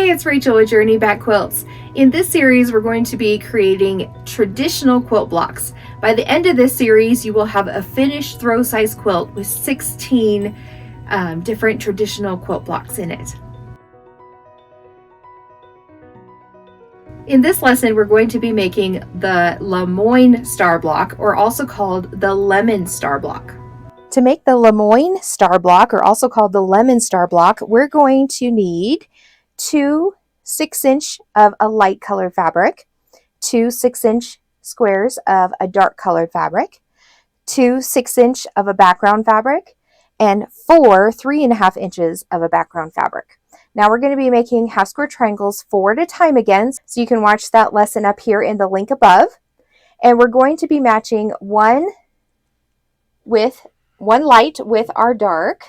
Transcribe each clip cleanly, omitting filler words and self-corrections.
Hey, it's Rachel with Journey Back Quilts. In this series, we're going to be creating traditional quilt blocks. By the end of this series, you will have a finished throw size quilt with 16 different traditional quilt blocks in it. In this lesson, we're going to be making the LeMoyne Star Block, or also called the LeMoyne Star Block. To make the LeMoyne Star Block, or also called the Lemon Star Block, we're going to need 2 6-inch of a light colored fabric, 2 6-inch squares of a dark colored fabric, 2 6-inch of a background fabric, and 4 3.5 inches of a background fabric. Now we're going to be making half square triangles 4 at a time again, so you can watch that lesson up here in the link above. And we're going to be matching one light with our dark,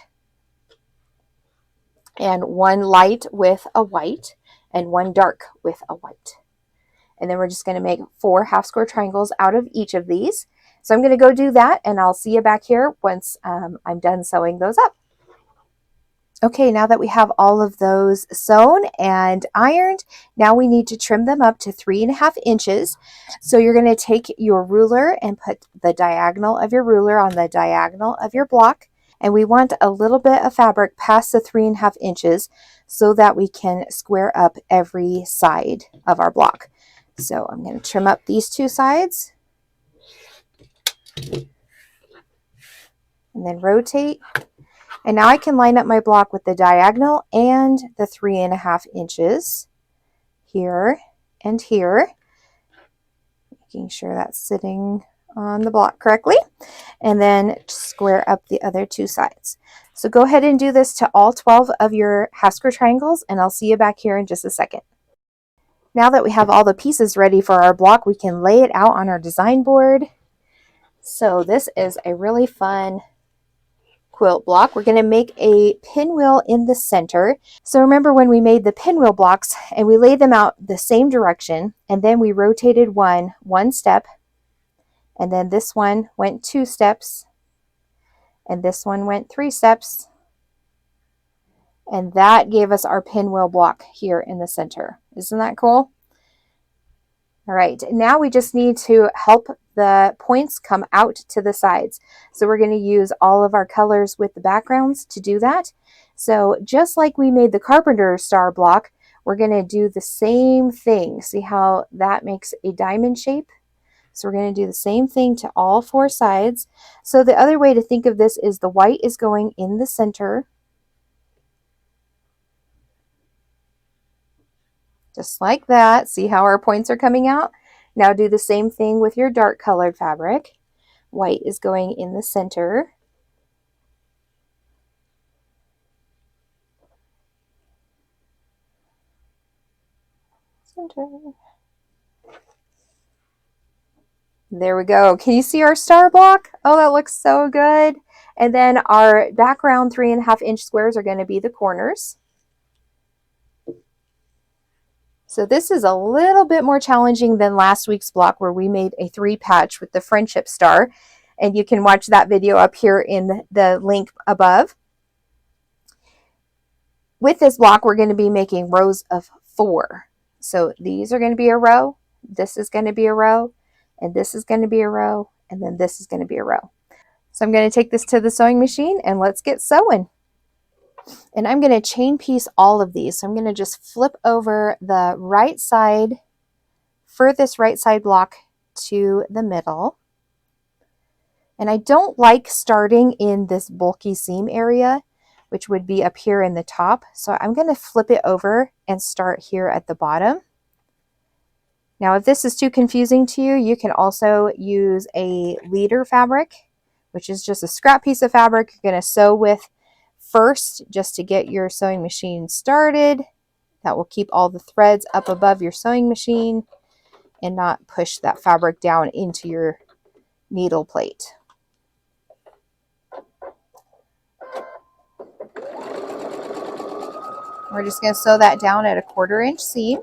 and one light with a white, and one dark with a white. And then we're just going to make 4 half square triangles out of each of these. So I'm going to go do that, and I'll see you back here once I'm done sewing those up. Okay, now that we have all of those sewn and ironed, now we need to trim them up to 3.5 inches. So you're going to take your ruler and put the diagonal of your ruler on the diagonal of your block. And we want a little bit of fabric past the 3.5 inches so that we can square up every side of our block. So I'm going to trim up these 2 sides and then rotate. And now I can line up my block with the diagonal and the 3.5 inches here and here, making sure that's sitting on the block correctly, and then square up the other 2 sides. So go ahead and do this to all 12 of your half square triangles, and I'll see you back here in just a second. Now that we have all the pieces ready for our block, we can lay it out on our design board. So this is a really fun quilt block. We're going to make a pinwheel in the center. So remember when we made the pinwheel blocks and we laid them out the same direction, and then we rotated one step, and then this one went 2 steps, and this one went 3 steps, and that gave us our pinwheel block here in the center. Isn't that cool? All right, now we just need to help the points come out to the sides. So we're going to use all of our colors with the backgrounds to do that. So just like we made the Carpenter Star Block, we're going to do the same thing. See how that makes a diamond shape? So we're going to do the same thing to all 4 sides. So the other way to think of this is the white is going in the center, just like that. See how our points are coming out? Now do the same thing with your dark colored fabric. White is going in the center. There we go. Can you see our star block? Oh, that looks so good. And then our background 3.5 inch squares are going to be the corners. So this is a little bit more challenging than last week's block where we made a 3 patch with the friendship star. And you can watch that video up here in the link above. With this block, we're going to be making rows of 4. So these are going to be a row, this is going to be a row, and this is going to be a row, and then this is going to be a row. So I'm going to take this to the sewing machine and let's get sewing. And I'm going to chain piece all of these. So I'm going to just flip over the right side, furthest right side block to the middle. And I don't like starting in this bulky seam area, which would be up here in the top. So I'm going to flip it over and start here at the bottom. Now, if this is too confusing to you, you can also use a leader fabric, which is just a scrap piece of fabric you're going to sew with first, just to get your sewing machine started. That will keep all the threads up above your sewing machine and not push that fabric down into your needle plate. We're just going to sew that down at a 1/4 inch seam.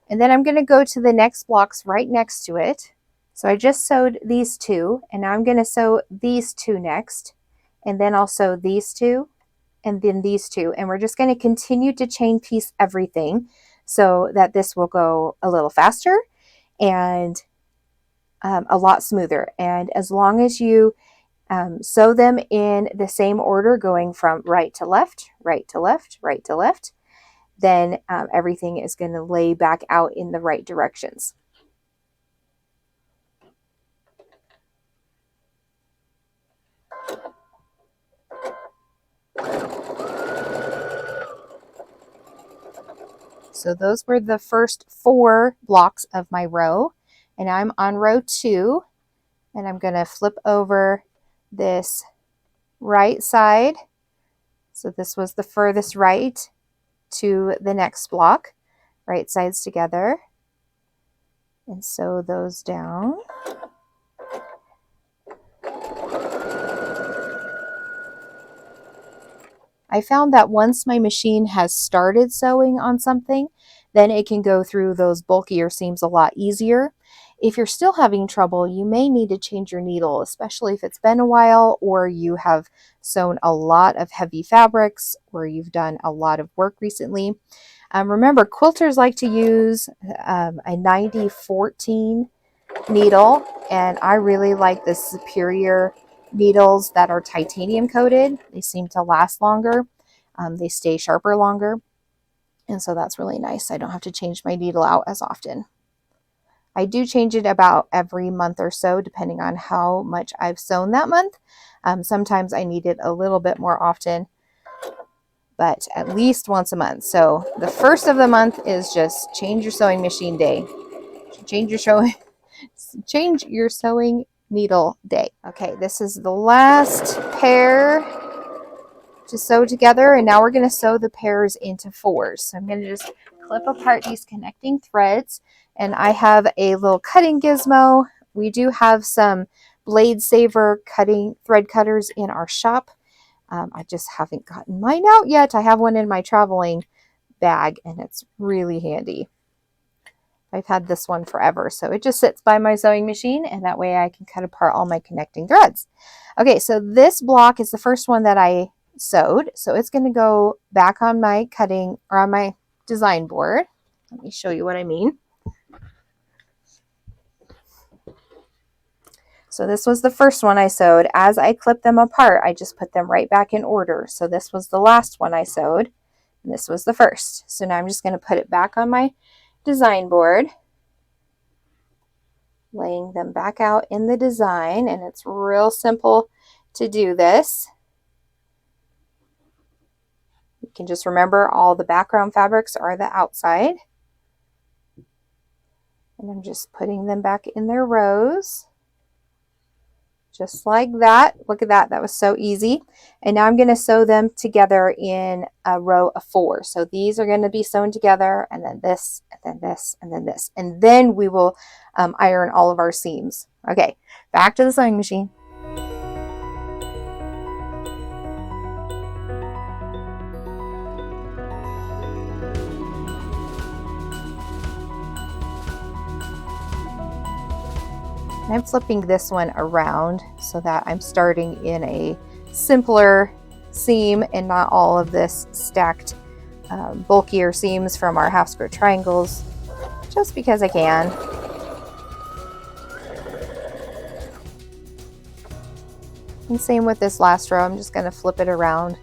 And then I'm going to go to the next blocks right next to it. So I just sewed these 2, and now I'm going to sew these 2 next, and then I'll sew these 2, and then these two. And we're just going to continue to chain piece everything so that this will go a little faster and a lot smoother. And as long as you sew them in the same order, going from right to left, right to left, right to left, then everything is going to lay back out in the right directions. So those were the first 4 blocks of my row, and I'm on row 2, and I'm going to flip over this right side. So this was the furthest right to the next block, right sides together, and sew those down. I found that once my machine has started sewing on something, then it can go through those bulkier seams a lot easier. If you're still having trouble, you may need to change your needle, especially if it's been a while or you have sewn a lot of heavy fabrics or you've done a lot of work recently. Remember, quilters like to use a 90-14 needle, and I really like the Superior needles that are titanium coated. They seem to last longer. They stay sharper longer, and so that's really nice. I don't have to change my needle out as often. I do change it about every month or so, depending on how much I've sewn that month. Sometimes I need it a little bit more often, but at least once a month. So the first of the month is just change your sewing machine day. Change your sewing needle day. Okay, this is the last pair to sew together, and now we're going to sew the pairs into 4s. So I'm going to just clip apart these connecting threads, and I have a little cutting gizmo. We do have some Blade Saver thread cutters in our shop. I just haven't gotten mine out yet. I have one in my traveling bag, and it's really handy. I've had this one forever, so it just sits by my sewing machine, and that way I can cut apart all my connecting threads. Okay, so this block is the first one that I sewed, so it's going to go back on my cutting or on my design board. Let me show you what I mean. So this was the first one I sewed. As I clipped them apart, I just put them right back in order. So this was the last one I sewed, and this was the first. So now I'm just going to put it back on my design board, laying them back out in the design, and it's real simple to do this. You can just remember all the background fabrics are the outside, and I'm just putting them back in their rows just like that. Look at that, that was so easy. And now I'm going to sew them together in a row of 4. So these are going to be sewn together, and then this, and then this, and then this, and then we will iron all of our seams. Okay, back to the sewing machine. And I'm flipping this one around so that I'm starting in a simpler seam and not all of this stacked bulkier seams from our half square triangles, just because I can. And same with this last row, I'm just going to flip it around.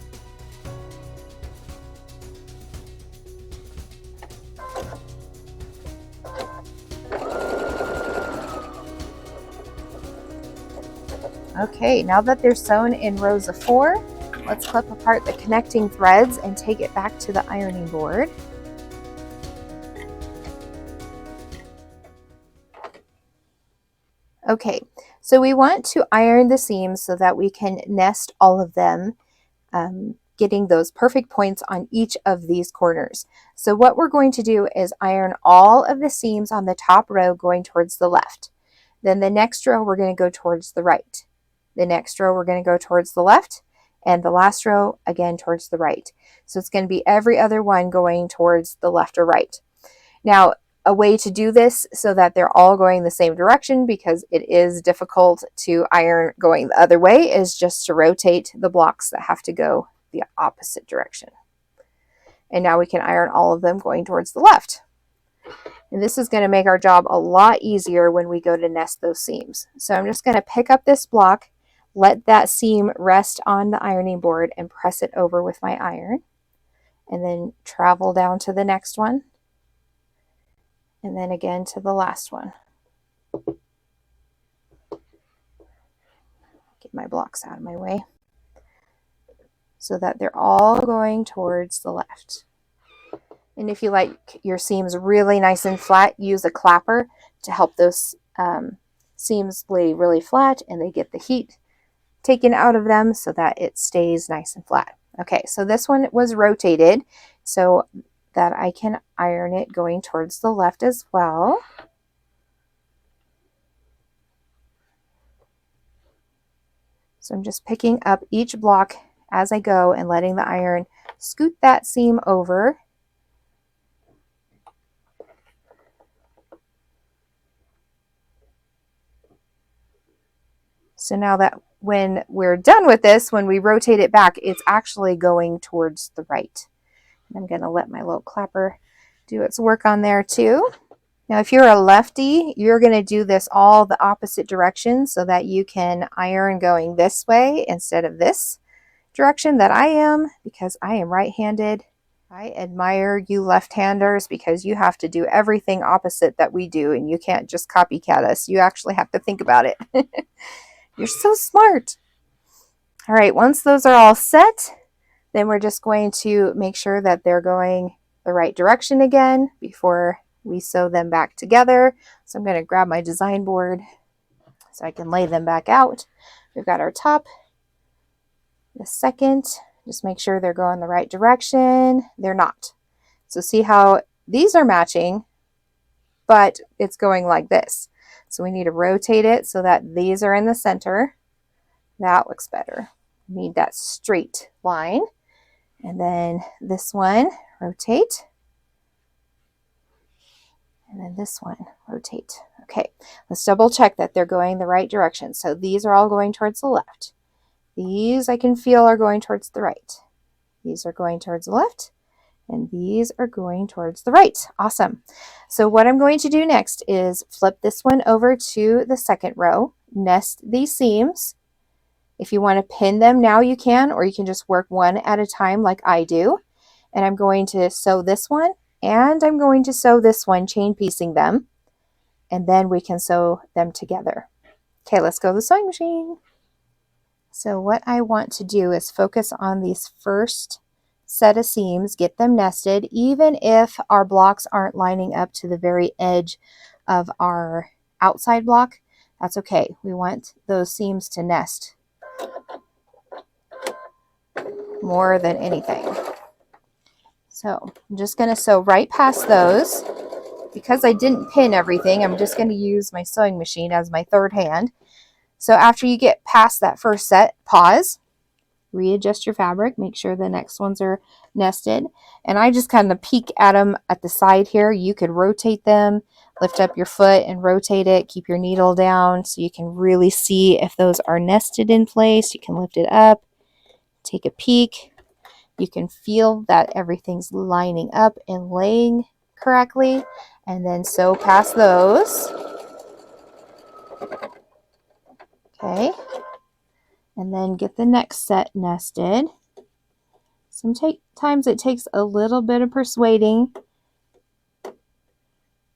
Okay, now that they're sewn in rows of 4, let's clip apart the connecting threads and take it back to the ironing board. Okay, so we want to iron the seams so that we can nest all of them, getting those perfect points on each of these corners. So what we're going to do is iron all of the seams on the top row going towards the left. Then the next row we're going to go towards the right. The next row we're going to go towards the left, and the last row again towards the right. So it's going to be every other one going towards the left or right. Now, a way to do this so that they're all going the same direction, because it is difficult to iron going the other way, is just to rotate the blocks that have to go the opposite direction. And now we can iron all of them going towards the left. And this is going to make our job a lot easier when we go to nest those seams. So I'm just going to pick up this block, let that seam rest on the ironing board, and press it over with my iron. And then travel down to the next one. And then again to the last one. Get my blocks out of my way so that they're all going towards the left. And if you like your seams really nice and flat, use a clapper to help those seams lay really flat and they get the heat taken out of them so that it stays nice and flat. Okay, so this one was rotated so that I can iron it going towards the left as well. So I'm just picking up each block as I go and letting the iron scoot that seam over. So now that when we're done with this, when we rotate it back, it's actually going towards the right. And I'm going to let my little clapper do its work on there too. Now, if you're a lefty, you're going to do this all the opposite direction so that you can iron going this way instead of this direction that I am, because I am right-handed. I admire you left-handers because you have to do everything opposite that we do, and you can't just copycat us. You actually have to think about it. You're so smart. All right, once those are all set, then we're just going to make sure that they're going the right direction again before we sew them back together. So I'm going to grab my design board so I can lay them back out. We've got our top, the second, just make sure they're going the right direction. They're not. So see how these are matching, but it's going like this. So we need to rotate it so that these are in the center. That looks better. We need that straight line. And then this one, rotate. And then this one, rotate. Okay, let's double check that they're going the right direction. So these are all going towards the left. These I can feel are going towards the right. These are going towards the left. And these are going towards the right. Awesome. So what I'm going to do next is flip this one over to the second row, nest these seams. If you want to pin them now you can, or you can just work one at a time like I do. And I'm going to sew this one, and I'm going to sew this one, chain piecing them, and then we can sew them together. Okay, let's go to the sewing machine. So what I want to do is focus on these first set of seams, get them nested, even if our blocks aren't lining up to the very edge of our outside block. That's okay. We want those seams to nest more than anything. So I'm just going to sew right past those. Because I didn't pin everything, I'm just going to use my sewing machine as my third hand. So after you get past that first set, pause, readjust your fabric, make sure the next ones are nested. And I just kind of peek at them at the side here. You could rotate them, lift up your foot and rotate it, keep your needle down so you can really see if those are nested in place. You can lift it up, take a peek. You can feel that everything's lining up and laying correctly, and then sew past those. Okay, and then get the next set nested. Sometimes it takes a little bit of persuading,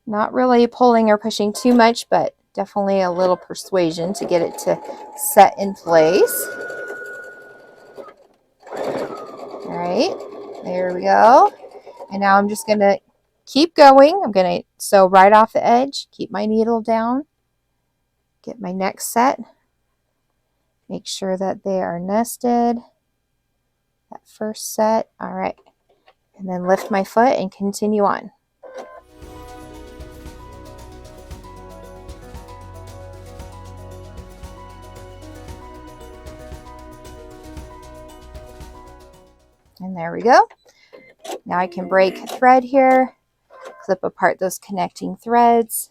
not really pulling or pushing too much, but definitely a little persuasion to get it to set in place. All right, there we go. And now I'm just going to keep going. I'm going to sew right off the edge, keep my needle down, get my next set, make sure that they are nested, that first set. All right, and then lift my foot and continue on. And there we go. Now I can break thread here, clip apart those connecting threads.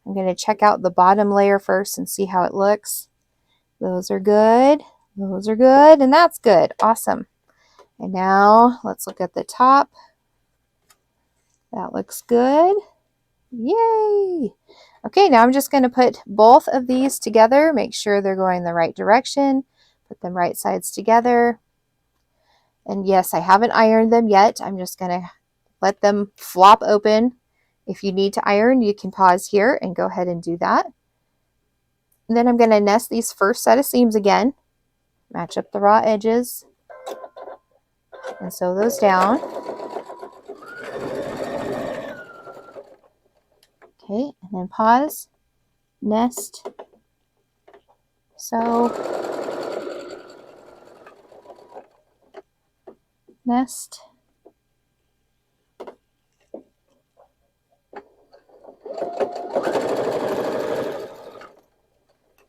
I'm going to check out the bottom layer first and see how it looks. Those are good. Those are good. And that's good. Awesome. And now let's look at the top. That looks good. Yay! Okay, now I'm just going to put both of these together, make sure they're going the right direction, put them right sides together. And yes, I haven't ironed them yet. I'm just going to let them flop open. If you need to iron, you can pause here and go ahead and do that. And then I'm going to nest these first set of seams again, match up the raw edges, and sew those down. Okay, and then pause, nest, sew, nest.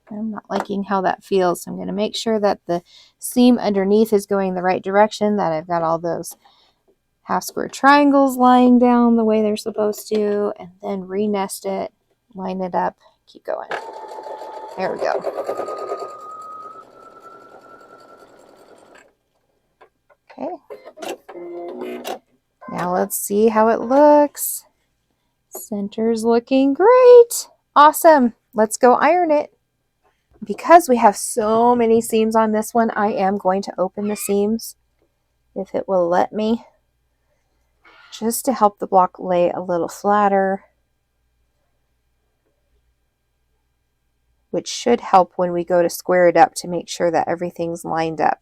I'm not liking how that feels, so I'm going to make sure that the seam underneath is going the right direction, that I've got all those half square triangles lying down the way they're supposed to, and then re-nest it, line it up, keep going. There we go. Okay. Now let's see how it looks. Center's looking great. Awesome. Let's go iron it. Because we have so many seams on this one, I am going to open the seams, if it will let me, just to help the block lay a little flatter, which should help when we go to square it up to make sure that everything's lined up.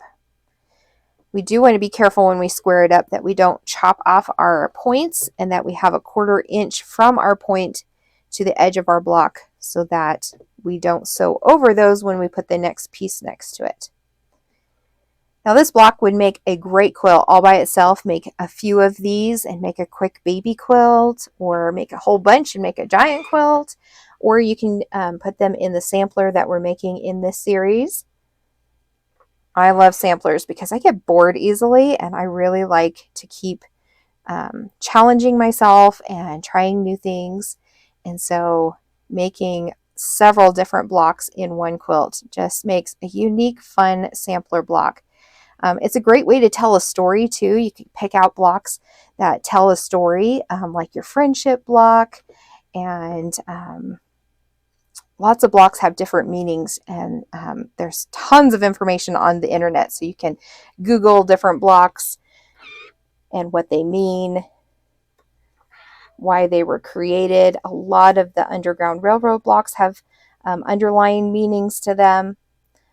We do want to be careful when we square it up that we don't chop off our points and that we have a 1/4 inch from our point to the edge of our block so that we don't sew over those when we put the next piece next to it. Now this block would make a great quilt all by itself. Make a few of these and make a quick baby quilt, or make a whole bunch and make a giant quilt, or you can put them in the sampler that we're making in this series. I love samplers because I get bored easily and I really like to keep challenging myself and trying new things. And so making several different blocks in one quilt just makes a unique, fun sampler block. It's a great way to tell a story too. You can pick out blocks that tell a story, like your friendship block, and lots of blocks have different meanings, and there's tons of information on the internet, so you can Google different blocks and what they mean, why they were created. A lot of the Underground Railroad blocks have underlying meanings to them.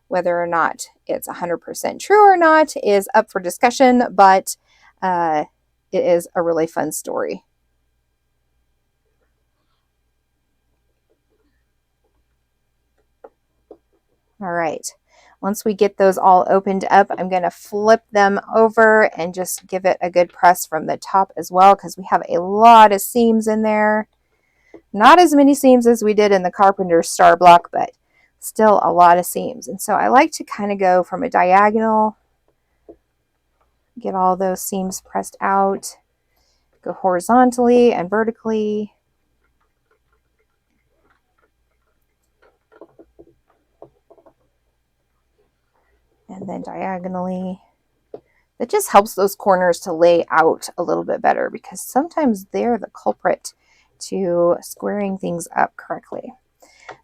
Whether or not it's 100% true or not is up for discussion, but it is a really fun story. All right, once we get those all opened up, I'm going to flip them over and just give it a good press from the top as well, because we have a lot of seams in there. Not as many seams as we did in the Carpenter's Star block, but still a lot of seams. And so I like to kind of go from a diagonal, get all those seams pressed out, go horizontally and vertically. And then diagonally. That just helps those corners to lay out a little bit better, because sometimes they're the culprit to squaring things up correctly.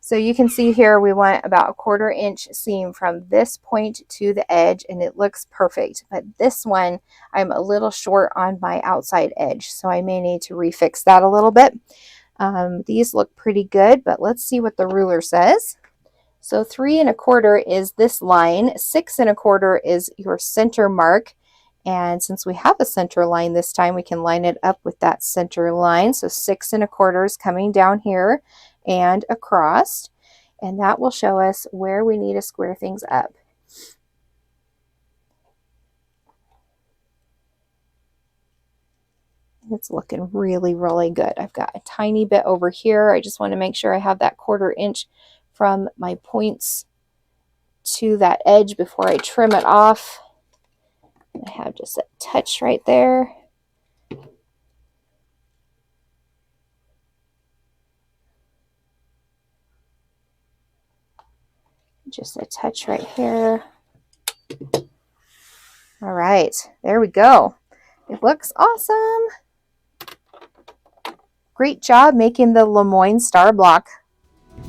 So you can see here we want about a 1/4 inch seam from this point to the edge, and it looks perfect. But this one, I'm a little short on my outside edge, so I may need to refix that a little bit. These look pretty good, but let's see what the ruler says. So 3 1/4 is this line, 6 1/4 is your center mark. And since we have a center line this time, we can line it up with that center line. So 6 1/4 is coming down here and across. And that will show us where we need to square things up. It's looking really, really good. I've got a tiny bit over here. I just want to make sure I have that 1/4 inch from my points to that edge before I trim it off. I have just a touch right there. Just a touch right here. All right, there we go. It looks awesome. Great job making the LeMoyne Star Block.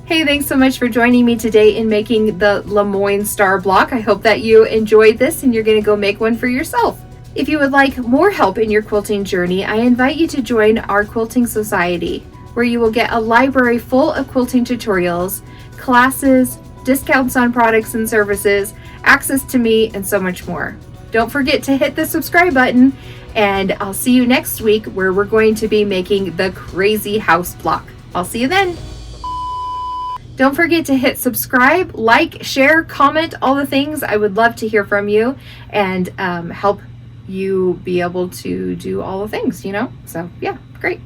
Hey, thanks so much for joining me today in making the LeMoyne Star Block. I hope that you enjoyed this and you're going to go make one for yourself. If you would like more help in your quilting journey, I invite you to join our Quilting Society, where you will get a library full of quilting tutorials, classes, discounts on products and services, access to me, and so much more. Don't forget to hit the subscribe button, and I'll see you next week where we're going to be making the crazy house block. I'll see you then. Don't forget to hit subscribe, like, share, comment, all the things. I would love to hear from you and help you be able to do all the things, So yeah, great.